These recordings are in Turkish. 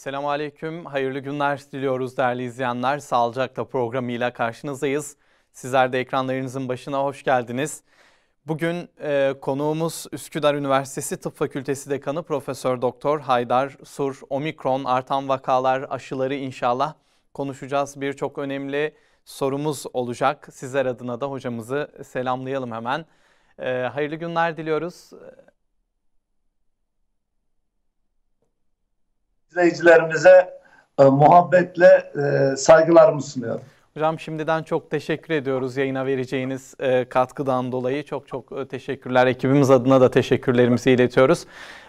Esselamu Aleyküm, hayırlı günler diliyoruz değerli izleyenler. Sağlıcakla programıyla karşınızdayız. Sizler de ekranlarınızın başına hoş geldiniz. Bugün konuğumuz Üsküdar Üniversitesi Tıp Fakültesi Dekanı Profesör Doktor Haydar Sur. Omikron, artan vakalar, aşıları inşallah konuşacağız. Birçok önemli sorumuz olacak. Sizler adına da hocamızı selamlayalım hemen. Hayırlı günler diliyoruz. İzleyicilerimize muhabbetle saygılarımı sunuyorum. Hocam şimdiden çok teşekkür ediyoruz yayına vereceğiniz katkıdan dolayı. Çok teşekkürler. Ekibimiz adına da teşekkürlerimizi iletiyoruz.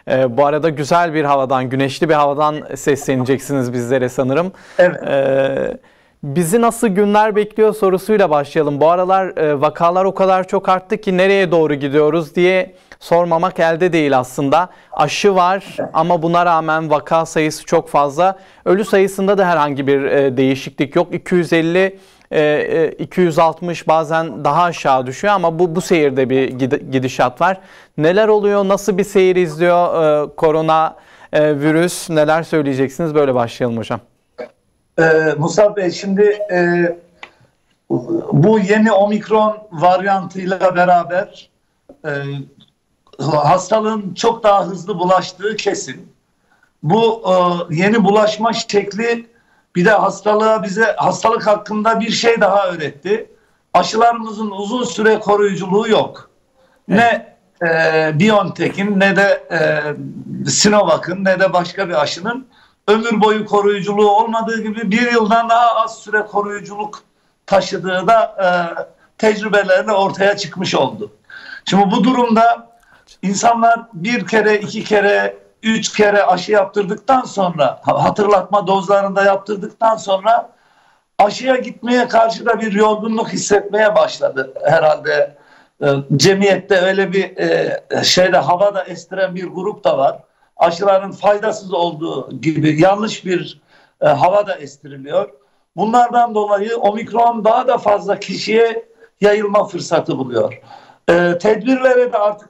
Bu arada güzel bir havadan, güneşli bir havadan sesleneceksiniz bizlere sanırım. Evet. Bizi nasıl günler bekliyor sorusuyla başlayalım. Bu aralar vakalar o kadar çok arttı ki nereye doğru gidiyoruz diye sormamak elde değil aslında. Aşı var ama buna rağmen vaka sayısı çok fazla. Ölü sayısında da herhangi bir değişiklik yok. 250, 260 bazen daha aşağı düşüyor ama bu seyirde bir gidişat var. Neler oluyor? Nasıl bir seyir izliyor korona virüs? Neler söyleyeceksiniz? Böyle başlayalım hocam. Musab Bey, şimdi bu yeni omikron varyantıyla beraber hastalığın çok daha hızlı bulaştığı kesin. Bu yeni bulaşma şekli bir de bize hastalık hakkında bir şey daha öğretti. Aşılarımızın uzun süre koruyuculuğu yok. Evet. Ne BioNTech'in ne de Sinovac'ın ne de başka bir aşının ömür boyu koruyuculuğu olmadığı gibi bir yıldan daha az süre koruyuculuk taşıdığı da tecrübelerle ortaya çıkmış oldu. Şimdi bu durumda insanlar bir kere, iki kere, 3 kere aşı yaptırdıktan sonra, hatırlatma dozlarında yaptırdıktan sonra aşıya gitmeye karşı da bir yorgunluk hissetmeye başladı herhalde. Cemiyette öyle bir havada estiren bir grup da var. Aşıların faydasız olduğu gibi yanlış bir hava da estiriliyor. Bunlardan dolayı omikron daha da fazla kişiye yayılma fırsatı buluyor. Tedbirlere de artık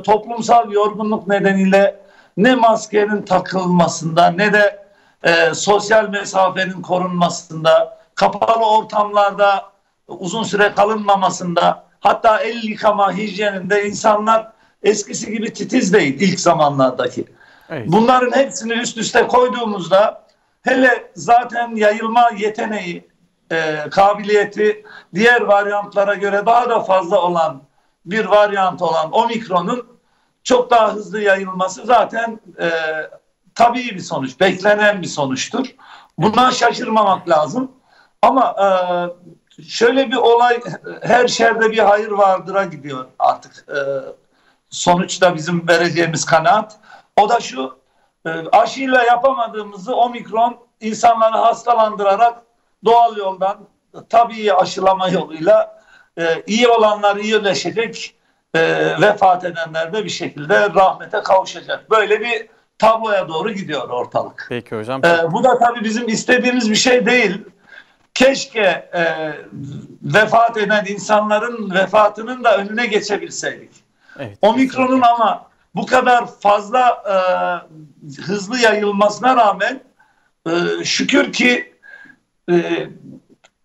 toplumsal yorgunluk nedeniyle ne maskenin takılmasında ne de sosyal mesafenin korunmasında, kapalı ortamlarda uzun süre kalınmamasında, hatta el yıkama hijyeninde insanlar eskisi gibi titiz değil ilk zamanlardaki. Evet. Bunların hepsini üst üste koyduğumuzda hele zaten yayılma yeteneği, kabiliyeti diğer varyantlara göre daha da fazla olan bir varyant olan omikronun çok daha hızlı yayılması zaten tabii bir sonuç, beklenen bir sonuçtur. Buna şaşırmamak lazım. Ama şöyle bir olay, her şerde bir hayır vardır'a gidiyor artık. Sonuçta bizim vereceğimiz kanaat. O da şu, aşıyla yapamadığımızı omikron insanları hastalandırarak doğal yoldan, tabii aşılama yoluyla iyi olanlar iyileşecek, vefat edenler de bir şekilde rahmete kavuşacak. Böyle bir tabloya doğru gidiyor ortalık. Peki hocam. Bu da tabii bizim istediğimiz bir şey değil. Keşke vefat eden insanların vefatının da önüne geçebilseydik. Evet, omikronun ama bu kadar fazla hızlı yayılmasına rağmen şükür ki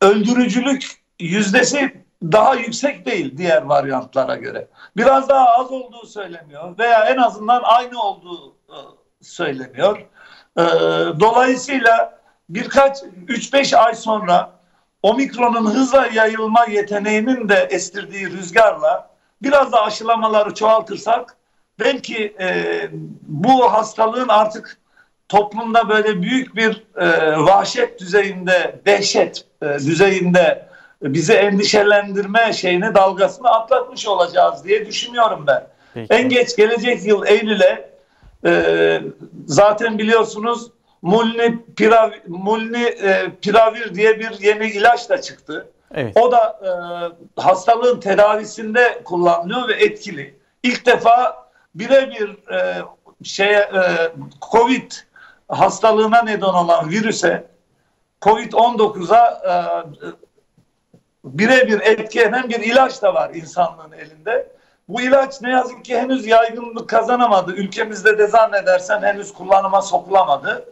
öldürücülük yüzdesi daha yüksek değil diğer varyantlara göre. Biraz daha az olduğu söyleniyor veya en azından aynı olduğu söyleniyor. Dolayısıyla 3-5 ay sonra omikronun hızla yayılma yeteneğinin de estirdiği rüzgarla biraz da aşılamaları çoğaltırsak belki bu hastalığın artık toplumda böyle büyük bir vahşet düzeyinde, dehşet düzeyinde bizi endişelendirme dalgasını atlatmış olacağız diye düşünüyorum ben. Peki. En geç gelecek yıl Eylül'e zaten biliyorsunuz Mulnupiravir diye bir yeni ilaç da çıktı. Evet. O da hastalığın tedavisinde kullanılıyor ve etkili. İlk defa birebir Covid hastalığına neden olan virüse, Covid-19'a birebir etki eden bir ilaç da var insanlığın elinde. Bu ilaç ne yazık ki henüz yaygınlık kazanamadı. Ülkemizde de zannedersem henüz kullanıma sokulamadı.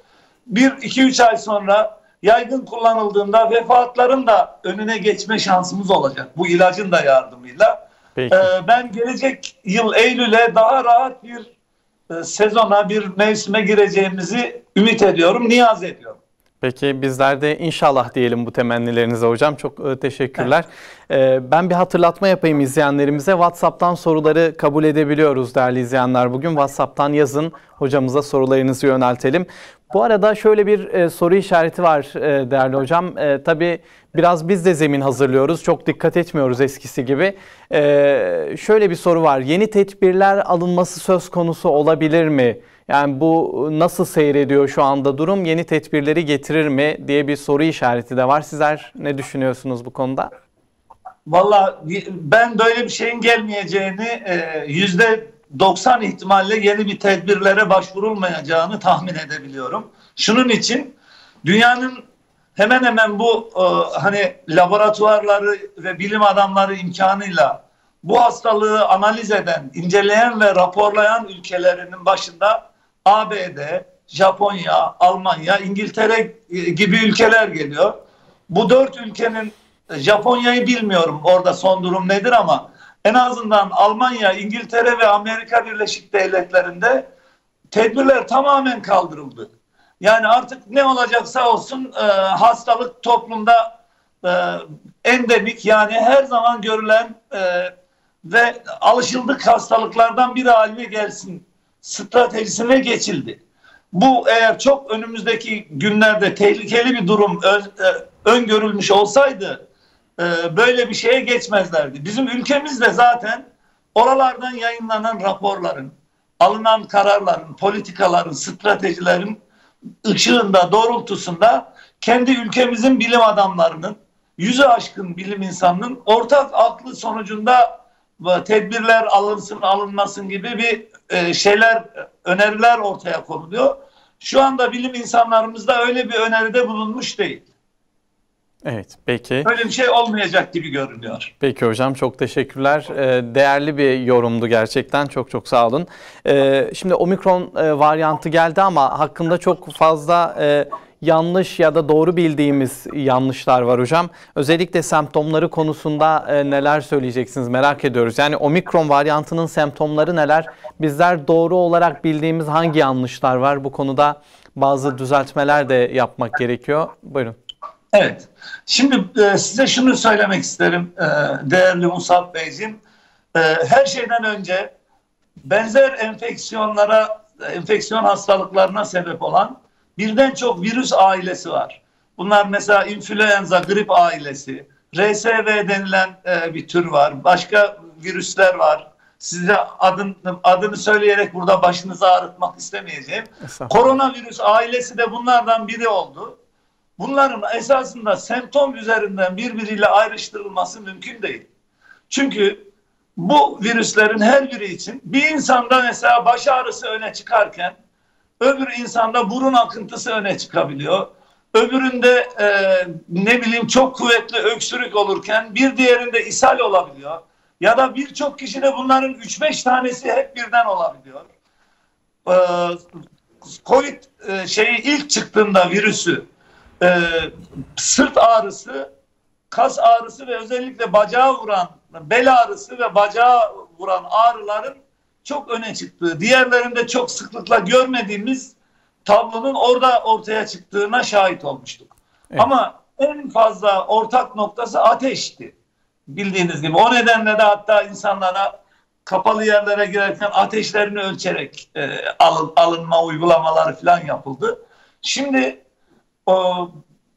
1-2-3 ay sonra yaygın kullanıldığında vefatların da önüne geçme şansımız olacak. Bu ilacın da yardımıyla. Peki. Ben gelecek yıl Eylül'e daha rahat bir sezona, bir mevsime gireceğimizi ümit ediyorum, niyaz ediyorum. Peki bizler de inşallah diyelim bu temennilerinize hocam. Çok teşekkürler. Ben bir hatırlatma yapayım izleyenlerimize. WhatsApp'tan soruları kabul edebiliyoruz değerli izleyenler bugün. WhatsApp'tan yazın, hocamıza sorularınızı yöneltelim. Bu arada şöyle bir soru işareti var değerli hocam. Tabii biraz biz de zemin hazırlıyoruz. Çok dikkat etmiyoruz eskisi gibi. Şöyle bir soru var. Yeni tedbirler alınması söz konusu olabilir mi? Yani bu nasıl seyrediyor şu anda durum? Yeni tedbirleri getirir mi diye bir soru işareti de var. Sizler ne düşünüyorsunuz bu konuda? Vallahi ben böyle bir şeyin gelmeyeceğini, %90 ihtimalle yeni bir tedbirlere başvurulmayacağını tahmin edebiliyorum. Şunun için dünyanın hemen hemen bu hani laboratuvarları ve bilim adamları imkanıyla bu hastalığı analiz eden, inceleyen ve raporlayan ülkelerinin başında ABD, Japonya, Almanya, İngiltere gibi ülkeler geliyor. Bu 4 ülkenin, Japonya'yı bilmiyorum orada son durum nedir ama en azından Almanya, İngiltere ve Amerika Birleşik Devletleri'nde tedbirler tamamen kaldırıldı. Yani artık ne olacaksa olsun hastalık toplumda endemik, yani her zaman görülen ve alışıldık hastalıklardan biri haline gelsin stratejisine geçildi. Bu eğer çok önümüzdeki günlerde tehlikeli bir durum öngörülmüş olsaydı böyle bir şeye geçmezlerdi. Bizim ülkemizde zaten oralardan yayınlanan raporların, alınan kararların, politikaların, stratejilerin ışığında, doğrultusunda kendi ülkemizin bilim adamlarının, 100'ü aşkın bilim insanının ortak aklı sonucunda tedbirler alınsın, alınmasın gibi bir öneriler ortaya konuluyor. Şu anda bilim insanlarımız da öyle bir öneride bulunmuş değil. Evet, peki. Öyle bir şey olmayacak gibi görünüyor. Peki hocam, çok teşekkürler. Değerli bir yorumdu gerçekten. Çok çok sağ olun. Şimdi omikron varyantı geldi ama hakkında çok fazla yanlış ya da doğru bildiğimiz yanlışlar var hocam. Özellikle semptomları konusunda neler söyleyeceksiniz merak ediyoruz. Yani omikron varyantının semptomları neler? Bizler doğru olarak bildiğimiz hangi yanlışlar var? Bu konuda bazı düzeltmeler de yapmak gerekiyor. Buyurun. Evet. Şimdi size şunu söylemek isterim değerli Musab Beyciğim. Her şeyden önce benzer enfeksiyon hastalıklarına sebep olan birden çok virüs ailesi var. Bunlar mesela influenza, grip ailesi, RSV denilen bir tür var. Başka virüsler var. Size adını söyleyerek burada başınızı ağrıtmak istemeyeceğim. Koronavirüs ailesi de bunlardan biri oldu. Bunların esasında semptom üzerinden birbiriyle ayrıştırılması mümkün değil. Çünkü bu virüslerin her biri için bir insanda mesela baş ağrısı öne çıkarken öbür insanda burun akıntısı öne çıkabiliyor. Öbüründe çok kuvvetli öksürük olurken bir diğerinde ishal olabiliyor. Ya da birçok kişide bunların 3-5 tanesi hep birden olabiliyor. Covid ilk çıktığında virüsü sırt ağrısı, kas ağrısı ve özellikle bacağı vuran, bel ağrısı ve bacağı vuran ağrıların çok öne çıktığı, diğerlerinde çok sıklıkla görmediğimiz tablonun orada ortaya çıktığına şahit olmuştuk. Evet. Ama en fazla ortak noktası ateşti. Bildiğiniz gibi. O nedenle de hatta insanlara kapalı yerlere girerken ateşlerini ölçerek alınma uygulamaları falan yapıldı. Şimdi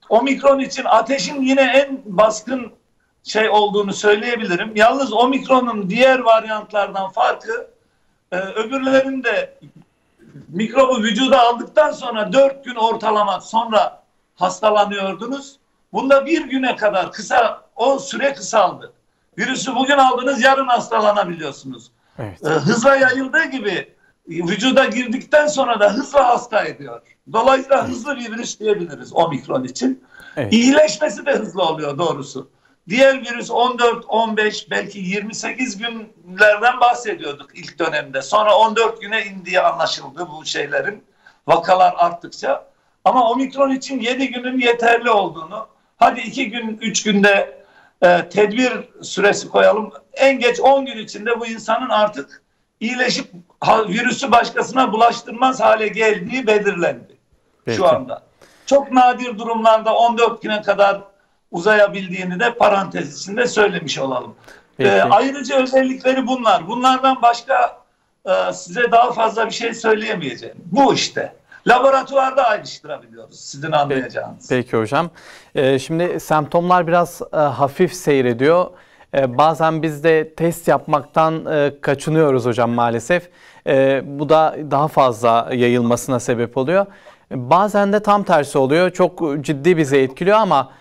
omikron için ateşin yine en baskın olduğunu söyleyebilirim. Yalnız omikronun diğer varyantlardan farkı öbürlerinde mikrobu vücuda aldıktan sonra 4 gün ortalama sonra hastalanıyordunuz. Bunda 1 güne kadar o süre kısaldı. Virüsü bugün aldınız, yarın hastalanabiliyorsunuz. Evet. Hızla yayıldığı gibi vücuda girdikten sonra da hızla hasta ediyor. Dolayısıyla hızlı bir virüs diyebiliriz omikron için. Evet. İyileşmesi de hızlı oluyor doğrusu. Diğer virüs 14, 15 belki 28 günlerden bahsediyorduk ilk dönemde. Sonra 14 güne indiği anlaşıldı bu şeylerin, vakalar arttıkça. Ama omikron için 7 günün yeterli olduğunu, hadi 2 gün 3 günde tedbir süresi koyalım. En geç 10 gün içinde bu insanın artık iyileşip virüsü başkasına bulaştırmaz hale geldiği belirlendi. Peki. Şu anda. Çok nadir durumlarda 14 güne kadar uzayabildiğini de parantez içinde söylemiş olalım. Ayrıca özellikleri bunlar. Bunlardan başka size daha fazla bir şey söyleyemeyeceğim. Bu işte. Laboratuvarda ayrıştırabiliyoruz sizin anlayacağınız. Peki hocam. Şimdi semptomlar biraz hafif seyrediyor. Bazen biz de test yapmaktan kaçınıyoruz hocam maalesef. Bu da daha fazla yayılmasına sebep oluyor. Bazen de tam tersi oluyor. Çok ciddi bizi etkiliyor ama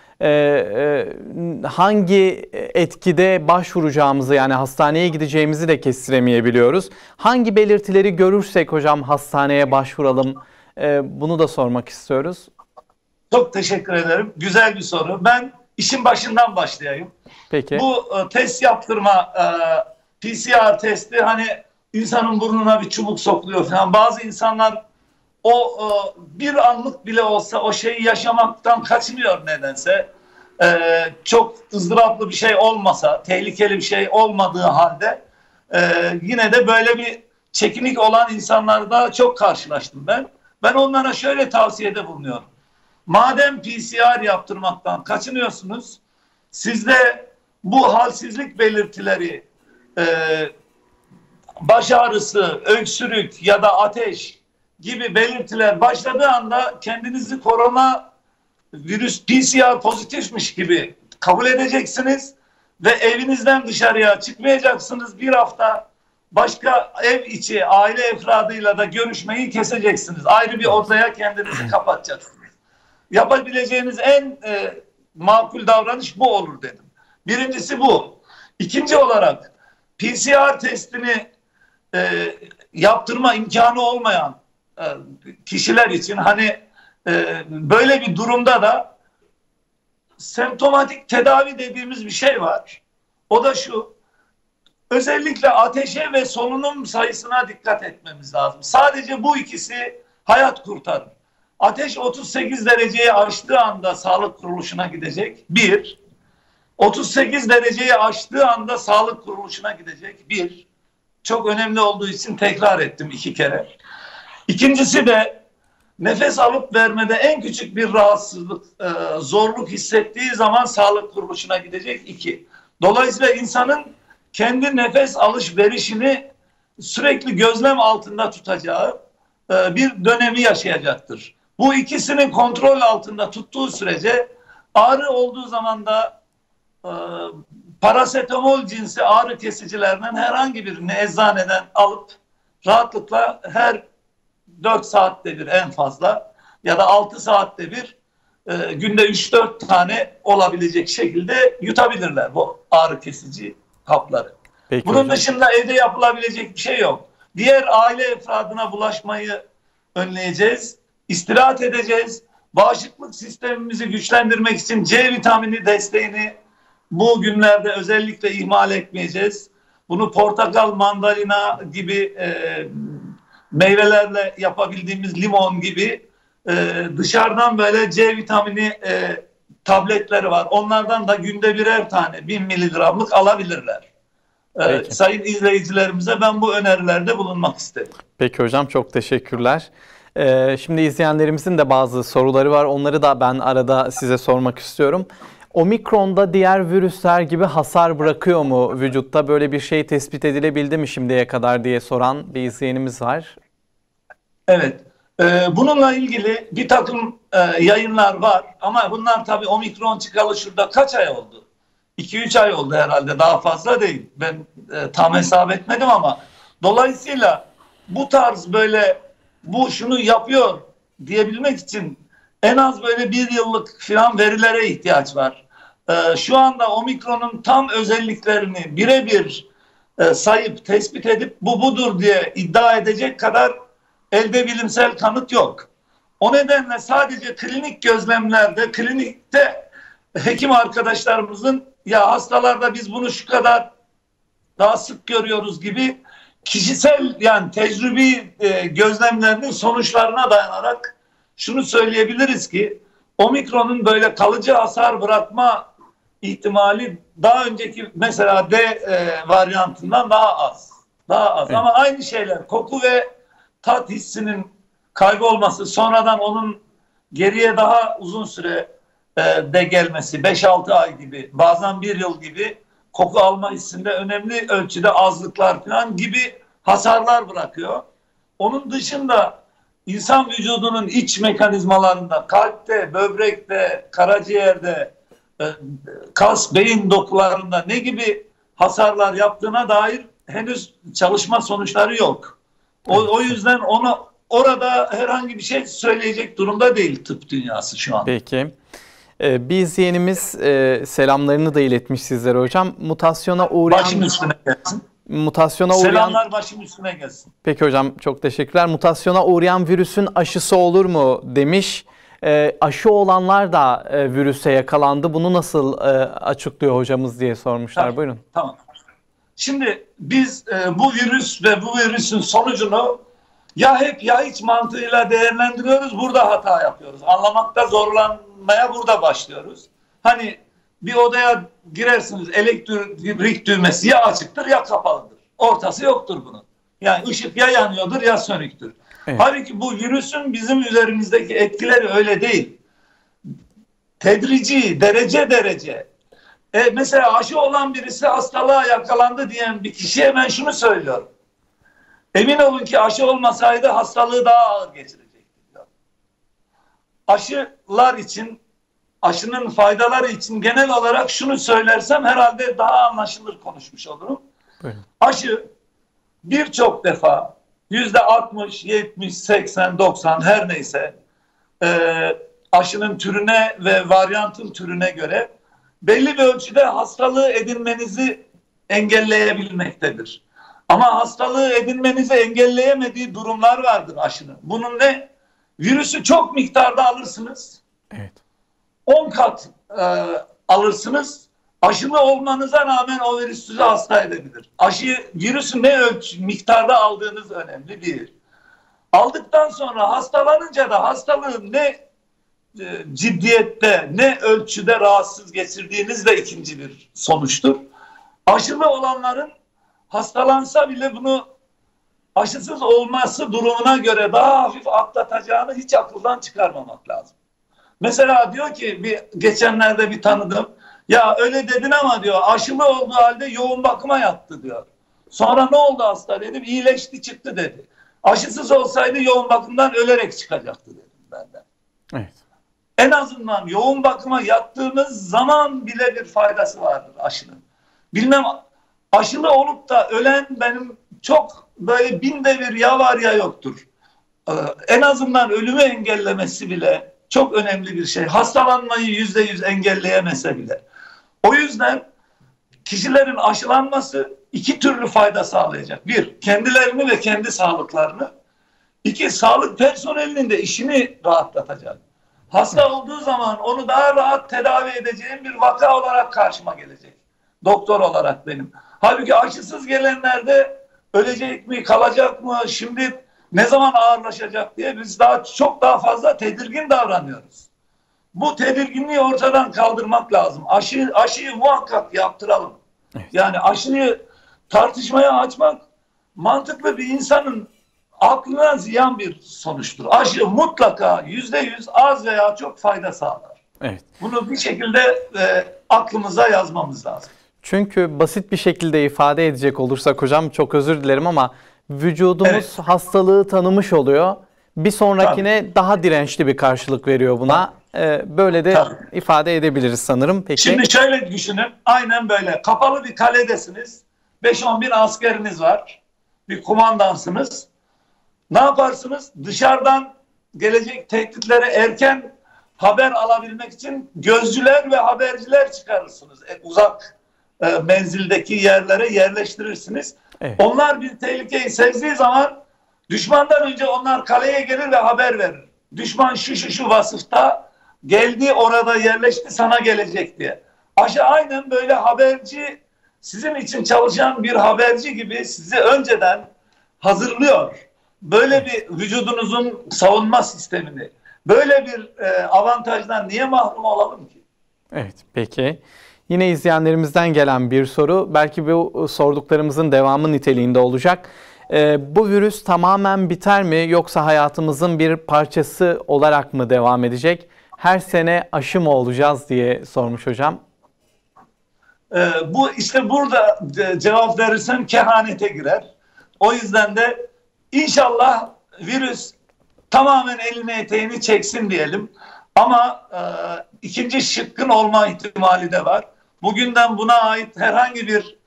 hangi etkide başvuracağımızı, yani hastaneye gideceğimizi de kestiremeyebiliyoruz. Hangi belirtileri görürsek hocam hastaneye başvuralım, bunu da sormak istiyoruz. Çok teşekkür ederim. Güzel bir soru. Ben işin başından başlayayım. Peki. Bu test yaptırma, PCR testi, hani insanın burnuna bir çubuk sokuluyor falan. Bazı insanlar o bir anlık bile olsa o şeyi yaşamaktan kaçınıyor nedense. Çok ızdıraplı bir şey olmasa, tehlikeli bir şey olmadığı halde yine de böyle bir çekinik olan insanlarda çok karşılaştım ben. Ben onlara şöyle tavsiyede bulunuyorum. Madem PCR yaptırmaktan kaçınıyorsunuz, sizde bu halsizlik belirtileri, baş ağrısı, öksürük ya da ateş gibi belirtiler başladığı anda kendinizi korona virüs PCR pozitifmiş gibi kabul edeceksiniz ve evinizden dışarıya çıkmayacaksınız. Bir hafta başka ev içi aile efradıyla da görüşmeyi keseceksiniz. Ayrı bir odaya kendinizi kapatacaksınız. Yapabileceğiniz en makul davranış bu olur dedim. Birincisi bu. İkinci olarak PCR testini yaptırma imkanı olmayan kişiler için hani böyle bir durumda da semptomatik tedavi dediğimiz bir şey var. O da şu: özellikle ateşe ve solunum sayısına dikkat etmemiz lazım. Sadece bu ikisi hayat kurtarır. Ateş 38 dereceyi aştığı anda sağlık kuruluşuna gidecek. 1. 38 dereceyi aştığı anda sağlık kuruluşuna gidecek. 1. Çok önemli olduğu için tekrar ettim 2 kere. İkincisi de nefes alıp vermede en küçük bir rahatsızlık, zorluk hissettiği zaman sağlık kuruluşuna gidecek. 2. Dolayısıyla insanın kendi nefes alışverişini sürekli gözlem altında tutacağı bir dönemi yaşayacaktır. Bu ikisini kontrol altında tuttuğu sürece ağrı olduğu zaman da parasetamol cinsi ağrı kesicilerden herhangi birini eczaneden alıp rahatlıkla her 4 saatte bir en fazla ya da 6 saatte bir günde 3-4 tane olabilecek şekilde yutabilirler bu ağrı kesici hapları. Peki Bunun hocam. dışında evde yapılabilecek bir şey yok. Diğer aile efradına bulaşmayı önleyeceğiz. İstirahat edeceğiz. Bağışıklık sistemimizi güçlendirmek için C vitamini desteğini bu günlerde özellikle ihmal etmeyeceğiz. Bunu portakal, mandalina gibi meyvelerle yapabildiğimiz limon gibi dışarıdan böyle C vitamini tabletleri var. Onlardan da günde birer tane 1000 miligramlık alabilirler. Sayın izleyicilerimize ben bu önerilerde bulunmak istedim. Peki hocam, çok teşekkürler. Şimdi izleyenlerimizin de bazı soruları var. Onları da ben arada size sormak istiyorum. Omikron'da diğer virüsler gibi hasar bırakıyor mu vücutta? Böyle bir şey tespit edilebildi mi şimdiye kadar diye soran bir izleyenimiz var. Evet. Bununla ilgili bir takım yayınlar var. Ama bunlar tabii omikron çıkalı şurada kaç ay oldu? 2-3 ay oldu herhalde. Daha fazla değil. Ben tam hesap etmedim ama. Dolayısıyla bu tarz böyle bu şunu yapıyor diyebilmek için en az böyle 1 yıllık falan verilere ihtiyaç var. Şu anda omikronun tam özelliklerini birebir sayıp tespit edip bu budur diye iddia edecek kadar elde bilimsel kanıt yok. O nedenle sadece klinik gözlemlerde, klinikte hekim arkadaşlarımızın ya hastalarda biz bunu şu kadar daha sık görüyoruz gibi kişisel yani tecrübi gözlemlerinin sonuçlarına dayanarak şunu söyleyebiliriz ki omikronun böyle kalıcı hasar bırakma ihtimali daha önceki mesela D varyantından daha az. Daha az. Evet. Ama aynı şeyler, koku ve tat hissinin kaybolması, sonradan onun geriye daha uzun süre de gelmesi, 5-6 ay gibi, bazen 1 yıl gibi koku alma hissinde önemli ölçüde azlıklar falan gibi hasarlar bırakıyor. Onun dışında insan vücudunun iç mekanizmalarında, kalpte, böbrekte, karaciğerde, kas, beyin dokularında ne gibi hasarlar yaptığına dair henüz çalışma sonuçları yok. O yüzden orada herhangi bir şey söyleyecek durumda değil tıp dünyası şu an. Peki. Bir izleyenimiz selamlarını da iletmiş sizlere hocam. Mutasyona uğrayan... Başım üstüne gelsin. Selamlar başım üstüne gelsin. Peki hocam, çok teşekkürler. Mutasyona uğrayan virüsün aşısı olur mu demiş. Aşı olanlar da virüse yakalandı. Bunu nasıl açıklıyor hocamız diye sormuşlar. Tabii, buyurun. Tamam. Şimdi biz bu virüs ve bu virüsün sonucunu ya hep ya hiç mantığıyla değerlendiriyoruz. Burada hata yapıyoruz. Anlamakta zorlanmaya burada başlıyoruz. Hani bir odaya girersiniz, elektrik düğmesi ya açıktır ya kapalıdır. Ortası yoktur bunun. Yani ışık ya yanıyordur ya sönüktür. Evet. Halbuki bu virüsün bizim üzerimizdeki etkileri öyle değil. Tedrici, derece. Mesela aşı olan birisi hastalığa yakalandı diyen bir kişiye ben şunu söylüyorum. Emin olun ki aşı olmasaydı hastalığı daha ağır geçirecekti. Aşılar için, aşının faydaları için genel olarak şunu söylersem herhalde daha anlaşılır konuşmuş olurum. Buyurun. Aşı birçok defa %60, 70, 80, 90 her neyse aşının türüne ve varyantın türüne göre belli bir ölçüde hastalığı edinmenizi engelleyebilmektedir. Ama hastalığı edinmenizi engelleyemediği durumlar vardır aşının. Bunun ne? Virüsü çok miktarda alırsınız. Evet. 10 kat alırsınız. Aşılı olmanıza rağmen o virüs sizi hasta edebilir. Virüsü ne miktarda aldığınız önemli değil. Aldıktan sonra hastalanınca da hastalığın ne ciddiyette ne ölçüde rahatsız geçirdiğiniz de ikinci bir sonuçtur. Aşılı olanların hastalansa bile bunu aşısız olması durumuna göre daha hafif atlatacağını hiç akıldan çıkarmamak lazım. Mesela diyor ki geçenlerde bir tanıdım, ya öyle dedin ama diyor aşılı olduğu halde yoğun bakıma yattı diyor. Sonra ne oldu hasta dedim, iyileşti çıktı dedi. Aşısız olsaydı yoğun bakımdan ölerek çıkacaktı dedim benden. Evet. En azından yoğun bakıma yattığımız zaman bile bir faydası vardır aşının. Bilmem aşılı olup da ölen benim çok böyle binde bir ya var ya yoktur. En azından ölümü engellemesi bile çok önemli bir şey. Hastalanmayı %100 engelleyemese bile. O yüzden kişilerin aşılanması iki türlü fayda sağlayacak. Bir, kendilerini ve kendi sağlıklarını. İki, sağlık personelinin de işini rahatlatacak. Hasta olduğu zaman onu daha rahat tedavi edeceğim bir vaka olarak karşıma gelecek. Doktor olarak benim. Halbuki aşısız gelenlerde ölecek mi, kalacak mı, şimdi ne zaman ağırlaşacak diye biz çok daha fazla tedirgin davranıyoruz. Bu tedirginliği ortadan kaldırmak lazım. Aşıyı muhakkak yaptıralım. Evet. Yani aşıyı tartışmaya açmak mantıklı bir insanın aklına ziyan bir sonuçtur. Aşı mutlaka %100 az veya çok fayda sağlar. Evet. Bunu bir şekilde aklımıza yazmamız lazım. Çünkü basit bir şekilde ifade edecek olursak hocam, çok özür dilerim ama vücudumuz hastalığı tanımış oluyor. Bir sonrakine daha dirençli bir karşılık veriyor buna. Böyle de ifade edebiliriz sanırım. Peki. Şimdi şöyle düşünün. Aynen böyle. Kapalı bir kaledesiniz. 5-10 bin askeriniz var. Bir kumandansınız. Ne yaparsınız? Dışarıdan gelecek tehditlere erken haber alabilmek için gözcüler ve haberciler çıkarırsınız. Uzak menzildeki yerlere yerleştirirsiniz. Evet. Onlar bir tehlikeyi sezdiği zaman düşmandan önce onlar kaleye gelir ve haber verir. Düşman şu vasıfta geldi, orada yerleşti, sana gelecek diye. Aşı aynen böyle haberci, sizin için çalışan bir haberci gibi sizi önceden hazırlıyor. Böyle bir vücudunuzun savunma sistemini. Böyle bir avantajdan niye mahrum olalım ki? Evet, peki. Yine izleyenlerimizden gelen bir soru. Belki bu sorduklarımızın devamı niteliğinde olacak. Bu virüs tamamen biter mi, yoksa hayatımızın bir parçası olarak mı devam edecek? Her sene aşı mı olacağız diye sormuş hocam. Bu işte burada cevap verirsem kehanete girer. O yüzden de inşallah virüs tamamen elini eteğini çeksin diyelim. Ama ikinci şıkkın olma ihtimali de var. Bugünden buna ait herhangi bir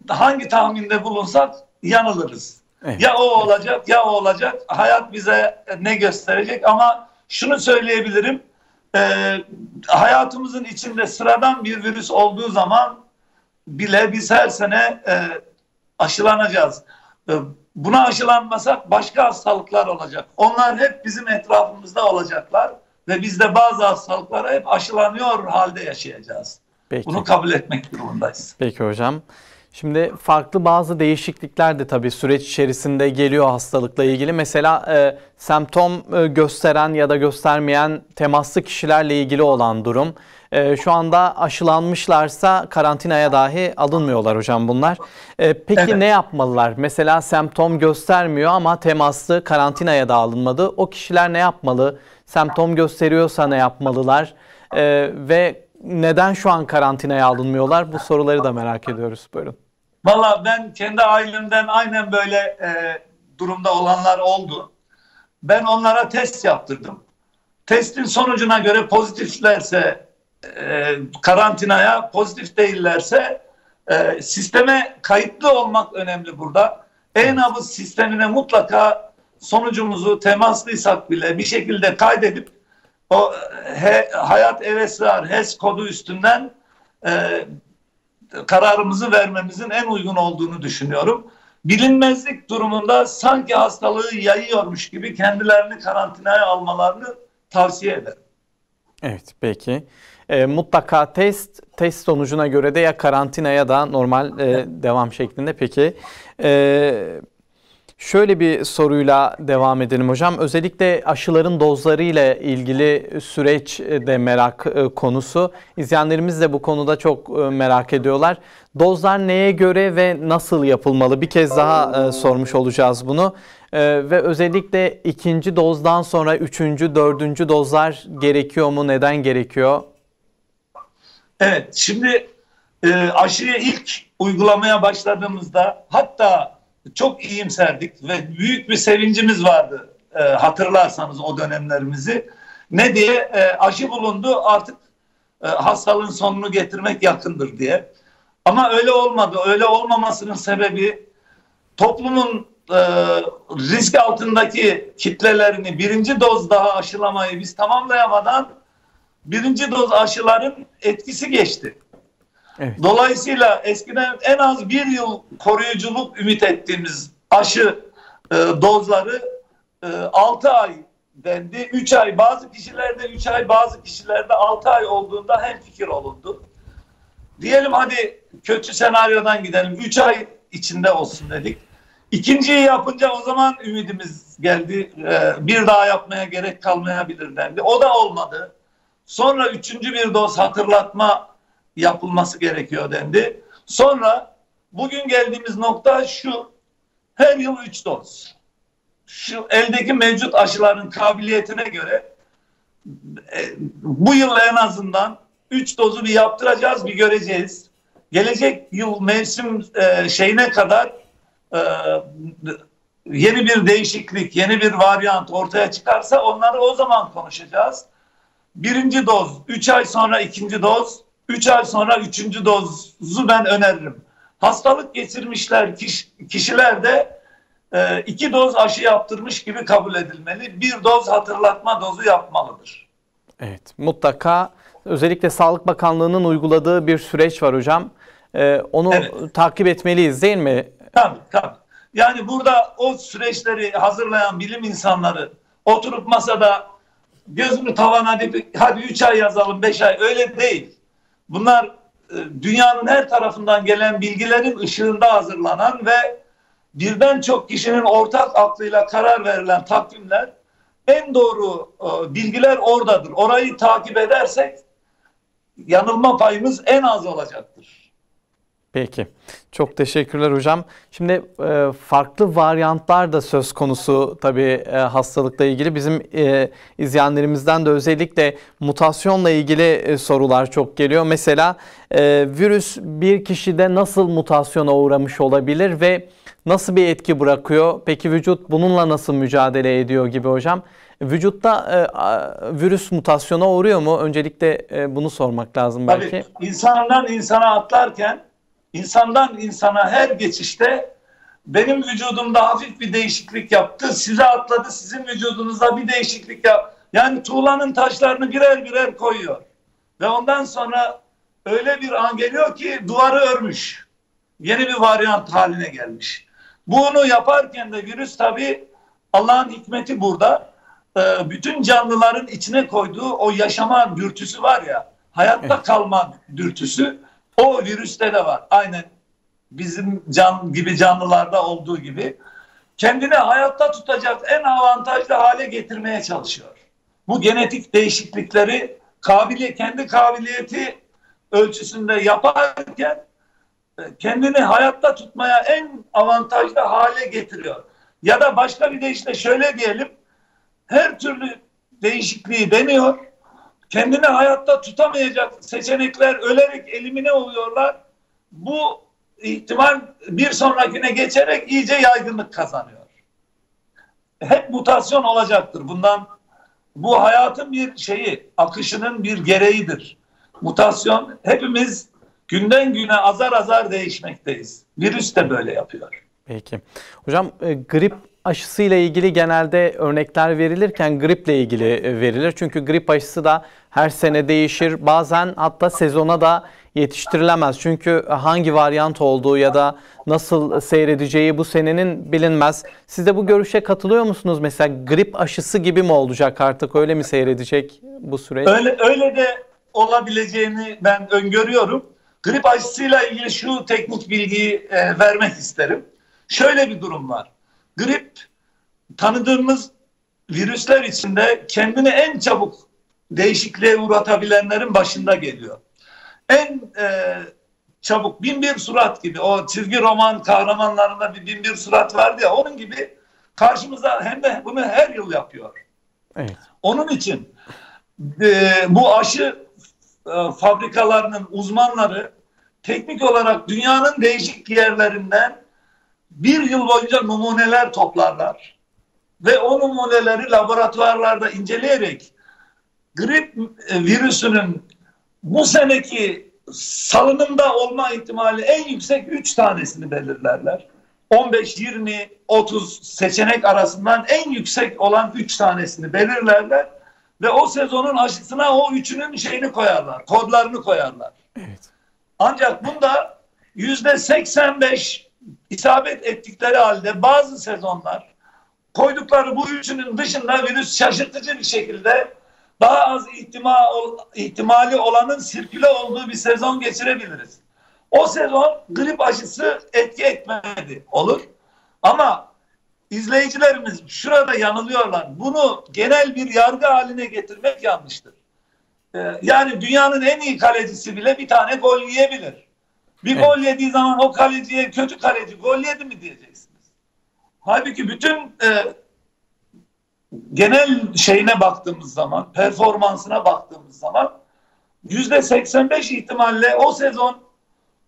hangi tahminde bulunsak yanılırız. Evet. Ya o olacak ya o olacak. Hayat bize ne gösterecek, ama şunu söyleyebilirim. Hayatımızın içinde sıradan bir virüs olduğu zaman bile biz her sene aşılanacağız. Buna aşılanmasak başka hastalıklar olacak. Onlar hep bizim etrafımızda olacaklar ve biz de bazı hastalıklara hep aşılanıyor halde yaşayacağız. Peki. Bunu kabul etmek durumundayız. Peki hocam. Şimdi farklı bazı değişiklikler de tabii süreç içerisinde geliyor hastalıkla ilgili. Mesela semptom gösteren ya da göstermeyen temaslı kişilerle ilgili olan durum. Şu anda aşılanmışlarsa karantinaya dahi alınmıyorlar hocam bunlar. Peki evet, ne yapmalılar? Mesela semptom göstermiyor ama temaslı, karantinaya da alınmadı. O kişiler ne yapmalı? Semptom gösteriyorsa ne yapmalılar? Ve neden şu an karantinaya alınmıyorlar? Bu soruları da merak ediyoruz. Buyurun. Valla ben kendi ailemden aynen böyle durumda olanlar oldu. Ben onlara test yaptırdım. Testin sonucuna göre pozitiflerse karantinaya, pozitif değillerse sisteme kayıtlı olmak önemli burada. E-nabız sistemine mutlaka sonucumuzu temaslıysak bile bir şekilde kaydedip o Hayat Evesrar HES kodu üstünden kararımızı vermemizin en uygun olduğunu düşünüyorum. Bilinmezlik durumunda sanki hastalığı yayıyormuş gibi kendilerini karantinaya almalarını tavsiye ederim. Evet, peki. Mutlaka test sonucuna göre de ya karantina ya da normal devam şeklinde. Peki. Şöyle bir soruyla devam edelim hocam. Özellikle aşıların dozları ile ilgili süreç de merak konusu. İzleyenlerimiz de bu konuda çok merak ediyorlar. Dozlar neye göre ve nasıl yapılmalı? Bir kez daha sormuş olacağız bunu. Ve özellikle ikinci dozdan sonra üçüncü, dördüncü dozlar gerekiyor mu? Neden gerekiyor? Evet, şimdi aşıyı ilk uygulamaya başladığımızda hatta çok iyimserdik ve büyük bir sevincimiz vardı, hatırlarsanız o dönemlerimizi. Ne diye? Aşı bulundu, artık hastalığın sonunu getirmek yakındır diye. Ama öyle olmadı. Öyle olmamasının sebebi toplumun risk altındaki kitlelerini birinci doz daha aşılamayı biz tamamlayamadan birinci doz aşıların etkisi geçti. Evet. Dolayısıyla eskiden en az bir yıl koruyuculuk ümit ettiğimiz aşı dozları 6 ay dendi. 3 ay, bazı kişilerde 3 ay, bazı kişilerde 6 ay olduğunda hemfikir olundu. Diyelim hadi kötü senaryodan gidelim. 3 ay içinde olsun dedik. İkinciyi yapınca o zaman ümidimiz geldi. Bir daha yapmaya gerek kalmayabilir dendi. O da olmadı. Sonra üçüncü bir doz hatırlatma yapılması gerekiyor dendi. Sonra bugün geldiğimiz nokta şu: her yıl 3 doz. Şu eldeki mevcut aşıların kabiliyetine göre bu yıl en azından 3 dozu bir yaptıracağız, bir göreceğiz. Gelecek yıl mevsim şeyine kadar yeni bir değişiklik, yeni bir varyant ortaya çıkarsa onları o zaman konuşacağız. Birinci doz, 3 ay sonra ikinci doz, 3 ay sonra üçüncü dozu ben öneririm. Hastalık geçirmişler kişiler de 2 doz aşı yaptırmış gibi kabul edilmeli. 1 doz hatırlatma dozu yapmalıdır. Evet, mutlaka özellikle Sağlık Bakanlığı'nın uyguladığı bir süreç var hocam. Onu evet, takip etmeliyiz değil mi? Tabii. Yani burada o süreçleri hazırlayan bilim insanları oturup masada gözünü tavana dipip hadi 3 ay yazalım, 5 ay, öyle değil. Bunlar dünyanın her tarafından gelen bilgilerin ışığında hazırlanan ve birden çok kişinin ortak aklıyla karar verilen takvimler. en doğru bilgiler oradadır. Orayı takip edersek yanılma payımız en az olacaktır. Peki. Çok teşekkürler hocam. Şimdi farklı varyantlar da söz konusu tabii hastalıkla ilgili. Bizim izleyenlerimizden de özellikle mutasyonla ilgili sorular çok geliyor. Mesela virüs bir kişide nasıl mutasyona uğramış olabilir ve nasıl bir etki bırakıyor? Peki vücut bununla nasıl mücadele ediyor gibi hocam? Vücutta virüs mutasyona uğruyor mu? Öncelikle bunu sormak lazım belki. Tabii insandan insana atlarken, insandan insana her geçişte benim vücudumda hafif bir değişiklik yaptı, size atladı, sizin vücudunuzda bir değişiklik yap. Yani tuğlanın taşlarını birer birer koyuyor. Ve ondan sonra öyle bir an geliyor ki duvarı örmüş. Yeni bir varyant haline gelmiş. Bunu yaparken de virüs tabii Allah'ın hikmeti burada. Bütün canlıların içine koyduğu o yaşama dürtüsü var ya, hayatta kalma dürtüsü o virüste de var. Aynen bizim can gibi canlılarda olduğu gibi kendini hayatta tutacak en avantajlı hale getirmeye çalışıyor. Bu genetik değişiklikleri kendi kabiliyeti ölçüsünde yaparken kendini hayatta tutmaya en avantajlı hale getiriyor. Ya da başka bir deyişle şöyle diyelim, her türlü değişikliği deniyor, kendini hayatta tutamayacak seçenekler ölerek elimine oluyorlar. Bu ihtimal bir sonrakine geçerek iyice yaygınlık kazanıyor. Hep mutasyon olacaktır. Bu hayatın bir şeyi, akışının bir gereğidir. Mutasyon, hepimiz günden güne azar azar değişmekteyiz. Virüs de böyle yapıyor. Peki. Hocam grip aşısıyla ilgili genelde örnekler verilirken griple ilgili verilir. Çünkü grip aşısı da her sene değişir. Bazen hatta sezona da yetiştirilemez. Çünkü hangi varyant olduğu ya da nasıl seyredeceği bu senenin bilinmez. Siz de bu görüşe katılıyor musunuz? Mesela grip aşısı gibi mi olacak artık? Öyle mi seyredecek bu süreç? Öyle de olabileceğini ben öngörüyorum. Grip aşısıyla ilgili şu teknik bilgiyi vermek isterim. Şöyle bir durum var. Grip tanıdığımız virüsler içinde kendini en çabuk değişikliğe uğratabilenlerin başında geliyor. En çabuk Binbir Surat gibi, o çizgi roman kahramanlarında bir Binbir Surat vardı ya, onun gibi karşımıza, hem de bunu her yıl yapıyor. Evet. Onun için bu aşı fabrikalarının uzmanları teknik olarak dünyanın değişik yerlerinden bir yıl boyunca numuneler toplarlar ve o numuneleri laboratuvarlarda inceleyerek grip virüsünün bu seneki salınımda olma ihtimali en yüksek 3 tanesini belirlerler. 15, 20, 30 seçenek arasından en yüksek olan 3 tanesini belirlerler ve o sezonun aşısına o üçünün şeyini koyarlar, kodlarını koyarlar. Evet. Ancak bunda %85 isabet ettikleri halde bazı sezonlar koydukları bu üçünün dışında virüs şaşırtıcı bir şekilde daha az ihtimali olanın sirküle olduğu bir sezon geçirebiliriz. O sezon grip aşısı etki etmedi olur. Ama izleyicilerimiz şurada yanılıyorlar. Bunu genel bir yargı haline getirmek yanlıştır. Yani dünyanın en iyi kalecisi bile bir tane gol yiyebilir. Bir gol yediği zaman o kaleciye kötü kaleci gol yedi mi diyeceksiniz. Halbuki bütün genel şeyine baktığımız zaman, performansına baktığımız zaman %85 ihtimalle o sezon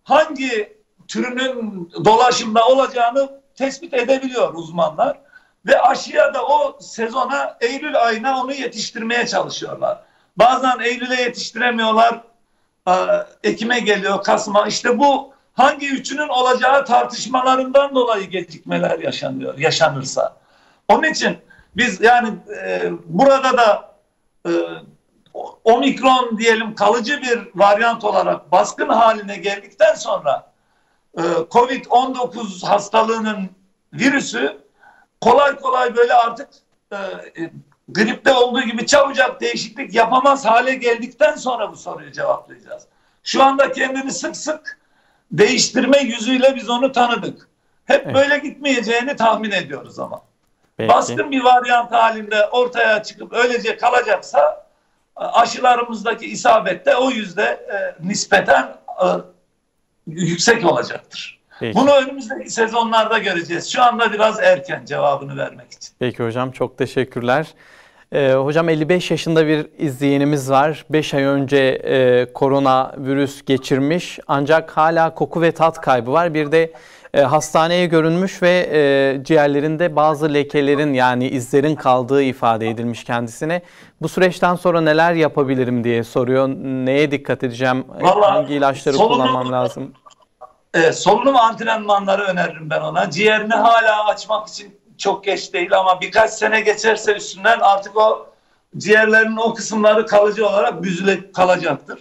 hangi türünün dolaşımda olacağını tespit edebiliyor uzmanlar. Ve aşıya da o sezona, Eylül ayına onu yetiştirmeye çalışıyorlar. Bazen Eylül'e yetiştiremiyorlar, Ekim'e geliyor, Kasım'a. İşte bu hangi üçünün olacağı tartışmalarından dolayı gecikmeler yaşanırsa. Onun için biz yani burada da omikron diyelim kalıcı bir varyant olarak baskın haline geldikten sonra Covid-19 hastalığının virüsü kolay kolay böyle artık gripte olduğu gibi çabucak değişiklik yapamaz hale geldikten sonra bu soruyu cevaplayacağız. Şu anda kendini sık sık değiştirme yüzüyle biz onu tanıdık. Hep böyle gitmeyeceğini tahmin ediyoruz ama. Peki. Baskın bir varyant halinde ortaya çıkıp öylece kalacaksa aşılarımızdaki isabet de o yüzde nispeten yüksek olacaktır. Peki. Bunu önümüzdeki sezonlarda göreceğiz. Şu anda biraz erken cevabını vermek için. Peki hocam, çok teşekkürler. Hocam 55 yaşında bir izleyenimiz var. 5 ay önce koronavirüs geçirmiş ancak hala koku ve tat kaybı var. Bir de hastaneye görünmüş ve ciğerlerinde bazı lekelerin yani izlerin kaldığı ifade edilmiş kendisine. Bu süreçten sonra neler yapabilirim diye soruyor. Neye dikkat edeceğim? Hangi ilaçları kullanmam lazım? Solunum antrenmanları öneririm ben ona. Ciğerini hala açmak için çok geç değil ama birkaç sene geçerse üstünden artık o ciğerlerin o kısımları kalıcı olarak büzülüp kalacaktır.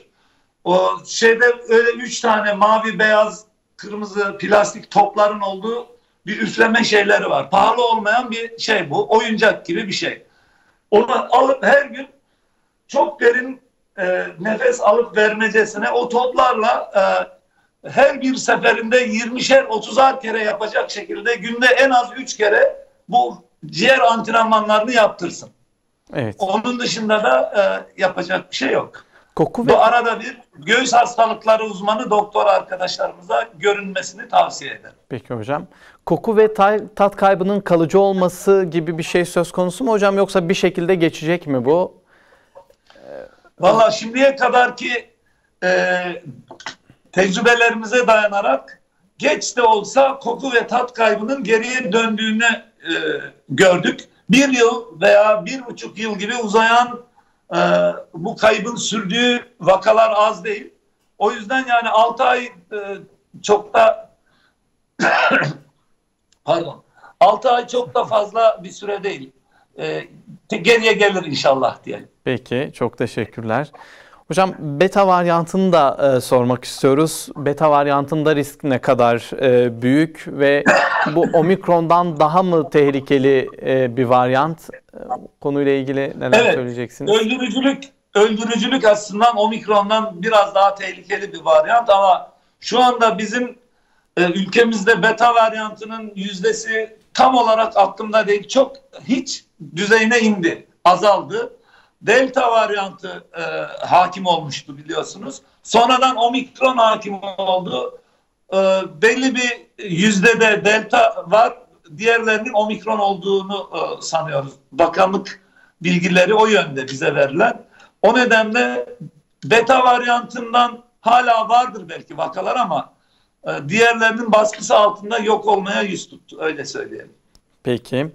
O şeyde öyle 3 tane mavi, beyaz, kırmızı plastik topların olduğu bir üfleme şeyleri var. Pahalı olmayan bir şey bu. Oyuncak gibi bir şey. Onu alıp her gün çok derin nefes alıp vermecesine o toplarla her bir seferinde 20'şer 30'ar kere yapacak şekilde günde en az 3 kere bu ciğer antrenmanlarını yaptırsın. Evet. Onun dışında da yapacak bir şey yok. Koku ve Bu arada bir göğüs hastalıkları uzmanı doktor arkadaşlarımıza görünmesini tavsiye ederim. Peki hocam. Koku ve tat kaybının kalıcı olması gibi bir şey söz konusu mu hocam, yoksa bir şekilde geçecek mi bu? Vallahi şimdiye kadarki tecrübelerimize dayanarak geç de olsa koku ve tat kaybının geriye döndüğünü gördük. 1 yıl veya 1,5 yıl gibi uzayan bu kaybın sürdüğü vakalar az değil. O yüzden yani 6 ay çok da pardon 6 ay çok da fazla bir süre değil. Geriye gelir inşallah diyelim. Peki, çok teşekkürler. Hocam beta varyantını da sormak istiyoruz. Beta varyantında risk ne kadar büyük ve bu omikrondan daha mı tehlikeli bir varyant? Konuyla ilgili neler söyleyeceksiniz? Öldürücülük açısından omikrondan biraz daha tehlikeli bir varyant ama şu anda bizim ülkemizde beta varyantının yüzdesi tam olarak aklımda değil. Çok hiç düzeyine indi, azaldı. Delta varyantı hakim olmuştu biliyorsunuz. Sonradan omikron hakim oldu. Belli bir yüzdede delta var. Diğerlerinin omikron olduğunu sanıyoruz. Bakanlık bilgileri o yönde bize verilen. O nedenle beta varyantından hala vardır belki vakalar ama diğerlerinin baskısı altında yok olmaya yüz tuttu. Öyle söyleyelim. Peki.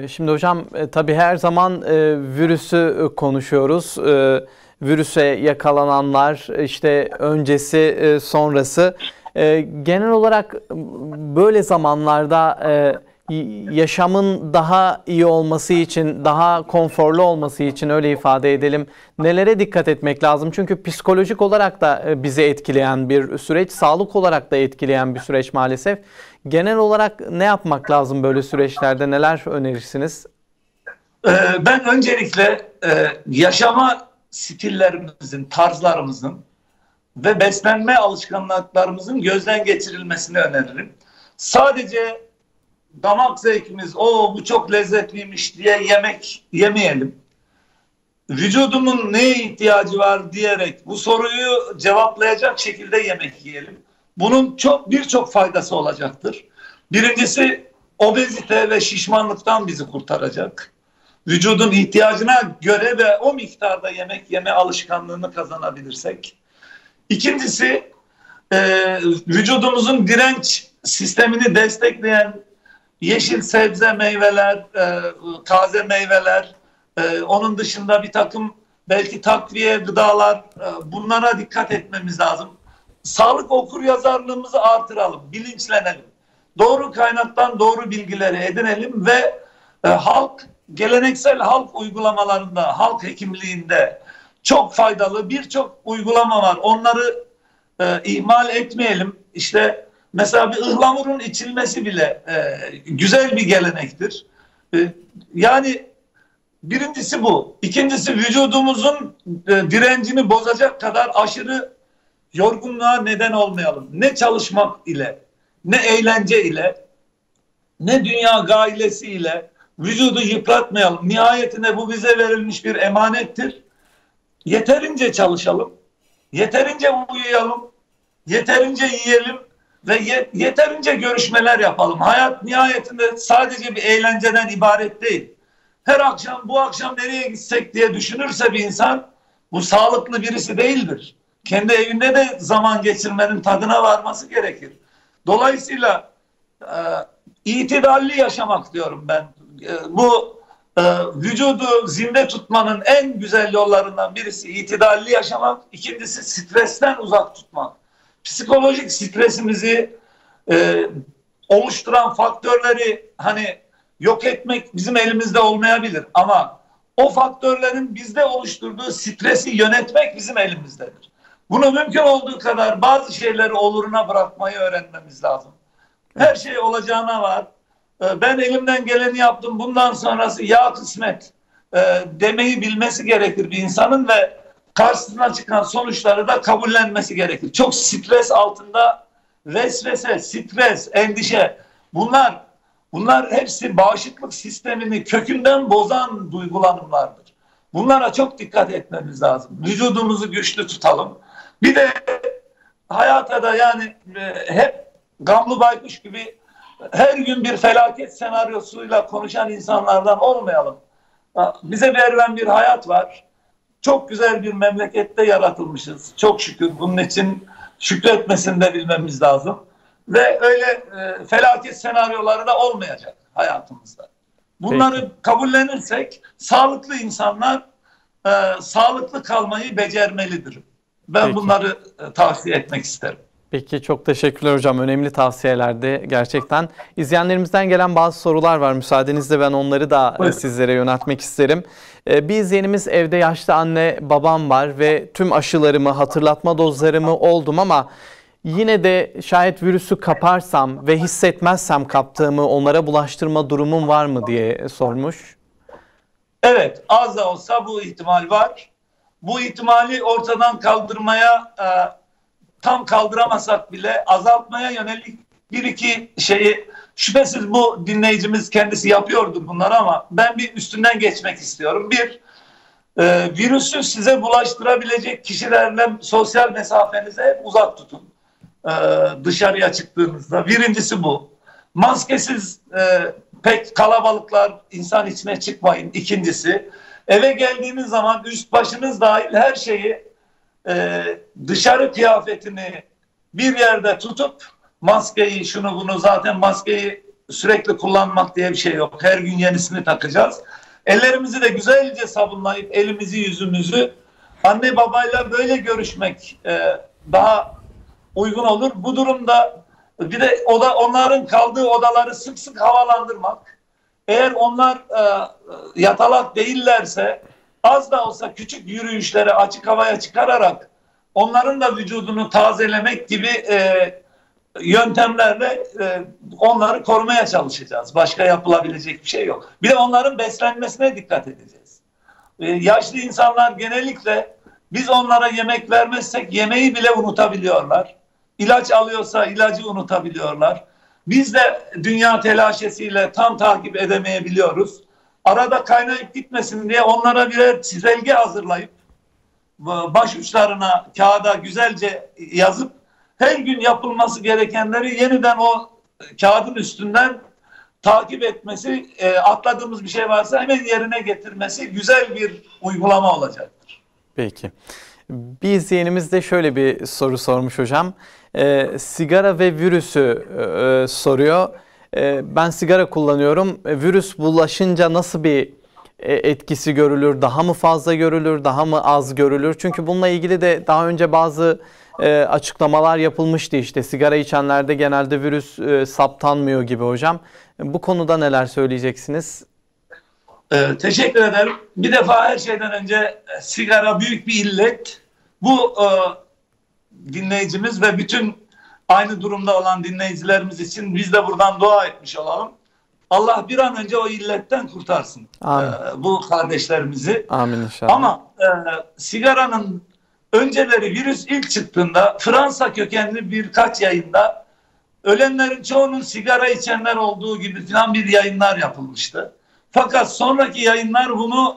Şimdi hocam tabii her zaman virüsü konuşuyoruz. Virüse yakalananlar, işte öncesi, sonrası. Genel olarak böyle zamanlarda yaşamın daha iyi olması için, daha konforlu olması için öyle ifade edelim, nelere dikkat etmek lazım? Çünkü psikolojik olarak da bizi etkileyen bir süreç, sağlık olarak da etkileyen bir süreç maalesef. Genel olarak ne yapmak lazım böyle süreçlerde? Neler önerirsiniz? Ben öncelikle yaşama stillerimizin, tarzlarımızın ve beslenme alışkanlıklarımızın gözden geçirilmesini öneririm. Sadece damak zevkimiz, bu çok lezzetliymiş diye yemek yemeyelim. Vücudumun neye ihtiyacı var diyerek bu soruyu cevaplayacak şekilde yemek yiyelim. Bunun birçok faydası olacaktır. Birincisi obezite ve şişmanlıktan bizi kurtaracak. Vücudun ihtiyacına göre ve o miktarda yemek yeme alışkanlığını kazanabilirsek. İkincisi vücudumuzun direnç sistemini destekleyen yeşil sebze meyveler, taze meyveler, onun dışında bir takım belki takviye gıdalar, bunlara dikkat etmemiz lazım. Sağlık okuryazarlığımızı artıralım, bilinçlenelim. Doğru kaynaktan doğru bilgileri edinelim ve geleneksel halk uygulamalarında, halk hekimliğinde çok faydalı birçok uygulama var. Onları ihmal etmeyelim. İşte mesela bir ıhlamurun içilmesi bile güzel bir gelenektir. Yani birincisi bu. İkincisi vücudumuzun direncini bozacak kadar aşırı yorgunluğa neden olmayalım. Ne çalışmak ile, ne eğlence ile, ne dünya gailesiyle vücudu yıpratmayalım. Nihayetinde bu bize verilmiş bir emanettir. Yeterince çalışalım, yeterince uyuyalım, yeterince yiyelim ve yeterince görüşmeler yapalım. Hayat nihayetinde sadece bir eğlenceden ibaret değil. Her akşam bu akşam nereye gitsek diye düşünürse bir insan, bu sağlıklı birisi değildir. Kendi evinde de zaman geçirmenin tadına varması gerekir. Dolayısıyla itidalli yaşamak diyorum ben. Bu vücudu zinde tutmanın en güzel yollarından birisi itidalli yaşamak. İkincisi stresten uzak tutmak. Psikolojik stresimizi oluşturan faktörleri hani yok etmek bizim elimizde olmayabilir. Ama o faktörlerin bizde oluşturduğu stresi yönetmek bizim elimizdedir. Bunu mümkün olduğu kadar bazı şeyleri oluruna bırakmayı öğrenmemiz lazım. Her şey olacağına var. Ben elimden geleni yaptım. Bundan sonrası ya kısmet demeyi bilmesi gerekir bir insanın ve karşısına çıkan sonuçları da kabullenmesi gerekir. Çok stres altında vesvese, stres, endişe bunlar hepsi bağışıklık sistemini kökünden bozan duygulanımlardır. Bunlara çok dikkat etmemiz lazım. Vücudumuzu güçlü tutalım. Bir de hayata da yani hep gamlı baykuş gibi her gün bir felaket senaryosuyla konuşan insanlardan olmayalım. Bize verilen bir hayat var. Çok güzel bir memlekette yaratılmışız. Çok şükür. Bunun için şükretmesini de bilmemiz lazım. Ve öyle felaket senaryoları da olmayacak hayatımızda. Bunları Peki. kabullenirsek sağlıklı insanlar sağlıklı kalmayı becermelidir. Ben Peki. bunları tavsiye etmek isterim. Peki, çok teşekkürler hocam. Önemli tavsiyelerdi gerçekten. İzleyenlerimizden gelen bazı sorular var. Müsaadenizle ben onları da Buyurun. sizlere yöneltmek isterim. Bir izleyenimiz, evde yaşlı anne babam var ve tüm aşılarımı, hatırlatma dozlarımı oldum ama yine de şayet virüsü kaparsam ve hissetmezsem kaptığımı onlara bulaştırma durumum var mı diye sormuş. Evet, az da olsa bu ihtimal var. Bu ihtimali ortadan kaldırmaya, tam kaldıramasak bile azaltmaya yönelik bir iki şeyi, şüphesiz bu dinleyicimiz kendisi yapıyordur bunları ama ben bir üstünden geçmek istiyorum. Bir, virüsü size bulaştırabilecek kişilerle sosyal mesafenizi hep uzak tutun. Dışarıya çıktığınızda. Birincisi bu. Maskesiz pek kalabalıklar insan içine çıkmayın. İkincisi, eve geldiğiniz zaman üst başınız dahil her şeyi dışarı kıyafetini bir yerde tutup maskeyi şunu bunu zaten maskeyi sürekli kullanmak diye bir şey yok. Her gün yenisini takacağız. Ellerimizi de güzelce sabunlayıp elimizi yüzümüzü anne babayla böyle görüşmek daha uygun olur. Bu durumda bir de onların kaldığı odaları sık sık havalandırmak. Eğer onlar yatalak değillerse az da olsa küçük yürüyüşlere açık havaya çıkararak onların da vücudunu tazelemek gibi yöntemlerle onları korumaya çalışacağız. Başka yapılabilecek bir şey yok. Bir de onların beslenmesine dikkat edeceğiz. Yaşlı insanlar genellikle biz onlara yemek vermezsek yemeği bile unutabiliyorlar. İlaç alıyorsa ilacı unutabiliyorlar. Biz de dünya telaşesiyle tam takip edemeyebiliyoruz. Arada kaynayıp gitmesin diye onlara birer çizelge hazırlayıp baş uçlarına kağıda güzelce yazıp her gün yapılması gerekenleri yeniden o kağıdın üstünden takip etmesi, atladığımız bir şey varsa hemen yerine getirmesi güzel bir uygulama olacaktır. Peki. Bir izleyenimiz de şöyle bir soru sormuş hocam. Sigara ve virüsü soruyor. Ben sigara kullanıyorum. Virüs bulaşınca nasıl bir etkisi görülür? Daha mı fazla görülür? Daha mı az görülür? Çünkü bununla ilgili de daha önce bazı açıklamalar yapılmıştı. İşte sigara içenlerde genelde virüs saptanmıyor gibi hocam. Bu konuda neler söyleyeceksiniz? Teşekkür ederim. Bir defa her şeyden önce sigara büyük bir illet. Bu dinleyicimiz ve bütün aynı durumda olan dinleyicilerimiz için biz de buradan dua etmiş olalım. Allah bir an önce o illetten kurtarsın bu kardeşlerimizi. Amin inşallah. Ama sigaranın önceleri virüs ilk çıktığında Fransa kökenli birkaç yayında ölenlerin çoğunun sigara içenler olduğu gibi falan bir yayınlar yapılmıştı. Fakat sonraki yayınlar bunu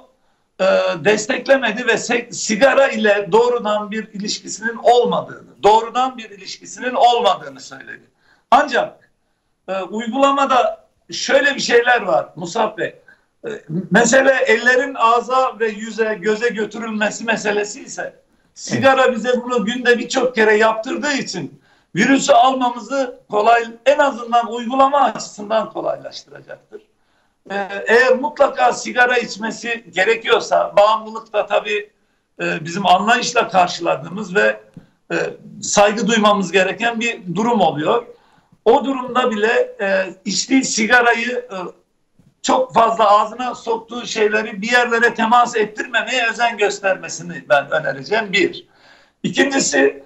desteklemedi ve sigara ile doğrudan bir ilişkisinin olmadığını söyledi. Ancak uygulamada şöyle bir şeyler var Musab Bey. Mesele ellerin ağza ve yüze, göze götürülmesi meselesi ise sigara bize bunu günde birçok kere yaptırdığı için virüsü almamızı en azından uygulama açısından kolaylaştıracaktır. Eğer mutlaka sigara içmesi gerekiyorsa, bağımlılık da tabii bizim anlayışla karşıladığımız ve saygı duymamız gereken bir durum oluyor. O durumda bile içtiği sigarayı çok fazla ağzına soktuğu şeyleri bir yerlere temas ettirmemeye özen göstermesini ben önereceğim. Bir. İkincisi,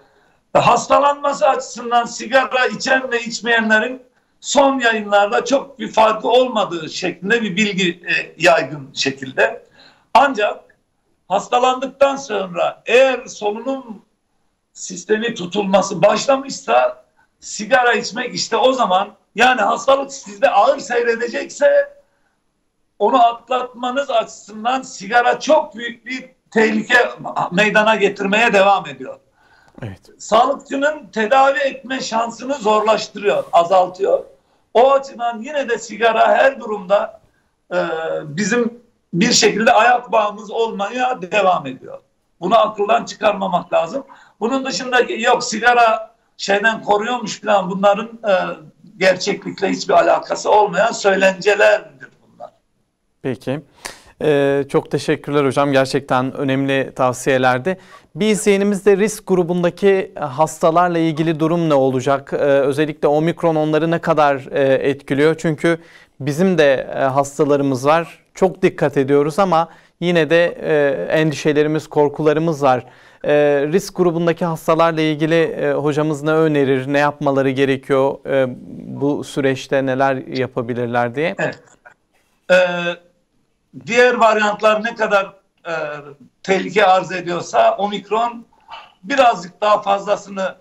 hastalanması açısından sigara içen ve içmeyenlerin son yayınlarda çok bir farkı olmadığı şeklinde bir bilgi yaygın şekilde. Ancak hastalandıktan sonra eğer solunum sistemi tutulması başlamışsa sigara içmek işte o zaman, yani hastalık sizde ağır seyredecekse onu atlatmanız açısından sigara çok büyük bir tehlike meydana getirmeye devam ediyor. Evet. Sağlıkçının tedavi etme şansını zorlaştırıyor, azaltıyor. O açıdan yine de sigara her durumda bizim bir şekilde ayak bağımız olmaya devam ediyor. Bunu akıldan çıkarmamak lazım. Bunun dışında yok sigara şeyden koruyormuş falan, bunların gerçeklikle hiçbir alakası olmayan söylencelerdir bunlar. Peki. Çok teşekkürler hocam. Gerçekten önemli tavsiyelerdi. Bir izleyenimiz de risk grubundaki hastalarla ilgili durum ne olacak? Özellikle omikron onları ne kadar etkiliyor? Çünkü bizim de hastalarımız var. Çok dikkat ediyoruz ama yine de endişelerimiz, korkularımız var. Risk grubundaki hastalarla ilgili hocamız ne önerir? Ne yapmaları gerekiyor? Bu süreçte neler yapabilirler diye. Evet. Diğer varyantlar ne kadar tehlike arz ediyorsa omikron birazcık daha fazlasını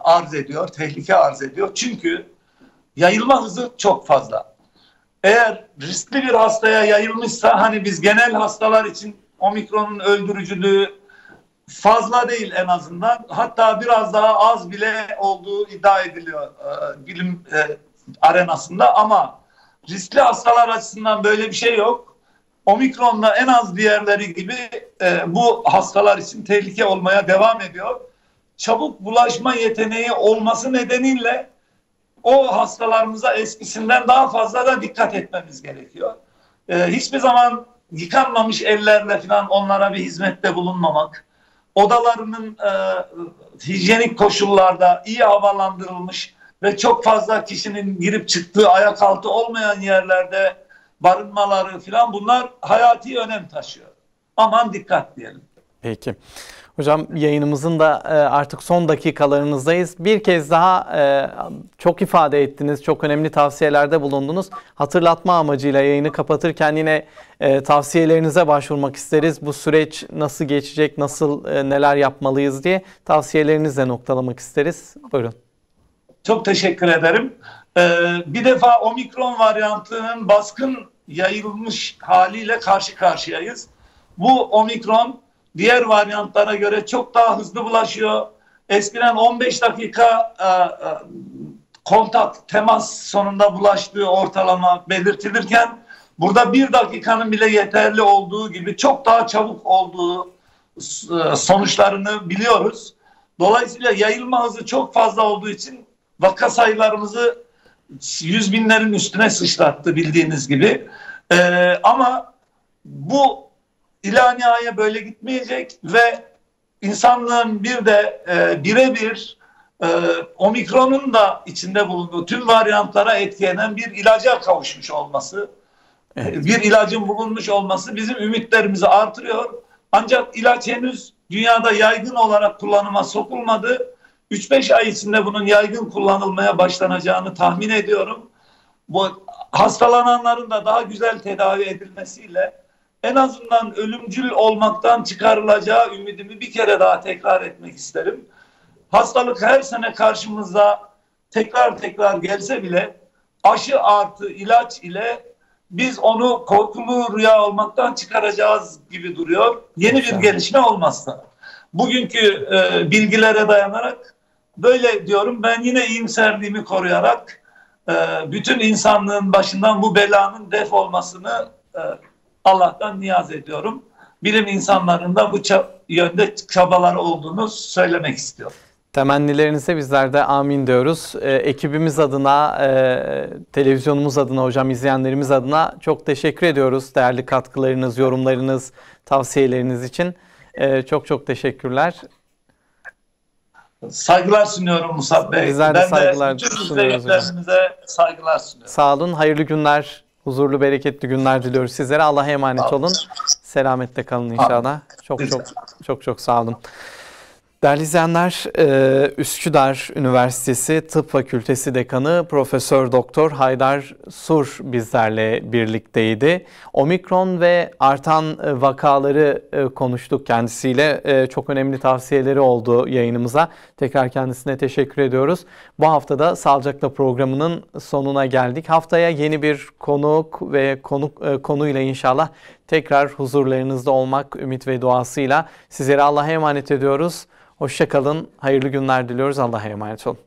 arz ediyor, tehlike arz ediyor. Çünkü yayılma hızı çok fazla. Eğer riskli bir hastaya yayılmışsa, hani biz genel hastalar için omikronun öldürücülüğü fazla değil en azından. Hatta biraz daha az bile olduğu iddia ediliyor bilim arenasında, ama riskli hastalar açısından böyle bir şey yok. Omikron'la en az diğerleri gibi bu hastalar için tehlike olmaya devam ediyor. Çabuk bulaşma yeteneği olması nedeniyle o hastalarımıza eskisinden daha fazla da dikkat etmemiz gerekiyor. Hiçbir zaman yıkanmamış ellerle falan onlara bir hizmette bulunmamak, odalarının hijyenik koşullarda iyi havalandırılmış ve çok fazla kişinin girip çıktığı ayak altı olmayan yerlerde barınmaları falan, bunlar hayati önem taşıyor. Aman dikkat diyelim. Peki. Hocam yayınımızın da artık son dakikalarınızdayız. Bir kez daha çok ifade ettiniz, çok önemli tavsiyelerde bulundunuz. Hatırlatma amacıyla yayını kapatırken yine tavsiyelerinize başvurmak isteriz. Bu süreç nasıl geçecek, nasıl neler yapmalıyız diye tavsiyelerinizle noktalamak isteriz. Buyurun. Çok teşekkür ederim. Bir defa omikron varyantının baskın yayılmış haliyle karşı karşıyayız. Bu omikron diğer varyantlara göre çok daha hızlı bulaşıyor. Eskiden 15 dakika kontak, temas sonunda bulaştığı ortalama belirtilirken burada 1 dakikanın bile yeterli olduğu gibi çok daha çabuk olduğu sonuçlarını biliyoruz. Dolayısıyla yayılma hızı çok fazla olduğu için vaka sayılarımızı 100 binlerin üstüne sıçrattı bildiğiniz gibi. Ama bu ila nihaya böyle gitmeyecek ve insanlığın bir de birebir omikronun da içinde bulunduğu tüm varyantlara etkileyen bir ilaca kavuşmuş olması, evet, bir ilacın bulunmuş olması bizim ümitlerimizi artırıyor. Ancak ilaç henüz dünyada yaygın olarak kullanıma sokulmadı. 3-5 ay içinde bunun yaygın kullanılmaya başlanacağını tahmin ediyorum. Bu hastalananların da daha güzel tedavi edilmesiyle en azından ölümcül olmaktan çıkarılacağı ümidimi bir kere daha tekrar etmek isterim. Hastalık her sene karşımıza tekrar tekrar gelse bile aşı artı ilaç ile biz onu korkulu rüya olmaktan çıkaracağız gibi duruyor. Yeni bir gelişme olmazsa. Bugünkü bilgilere dayanarak böyle diyorum. Ben yine iyimserliğimi koruyarak bütün insanlığın başından bu belanın def olmasını Allah'tan niyaz ediyorum. Bilim insanlarının da bu yönde çabaları olduğunu söylemek istiyorum. Temennilerinize bizler de amin diyoruz. Ekibimiz adına, televizyonumuz adına, hocam izleyenlerimiz adına çok teşekkür ediyoruz. Değerli katkılarınız, yorumlarınız, tavsiyeleriniz için. Çok çok teşekkürler. Saygılar sunuyorum Musab Bey. Bizler de saygılar bütün sunuyoruz hocam. izleyicilerimize saygılar sunuyorum. Sağ olun. Hayırlı günler, huzurlu, bereketli günler diliyoruz sizlere. Allah'a emanet olun. Selametle kalın inşallah. Çok sağ olun. Değerli izleyenler, Üsküdar Üniversitesi Tıp Fakültesi Dekanı Profesör Doktor Haydar Sur bizlerle birlikteydi. Omikron ve artan vakaları konuştuk kendisiyle. Çok önemli tavsiyeleri oldu yayınımıza. Tekrar kendisine teşekkür ediyoruz. Bu haftada Sağlıcakla programının sonuna geldik. Haftaya yeni bir konuk ve konuyla inşallah tekrar huzurlarınızda olmak ümit ve duasıyla sizleri Allah'a emanet ediyoruz. Hoşça kalın, hayırlı günler diliyoruz. Allah'a emanet olun.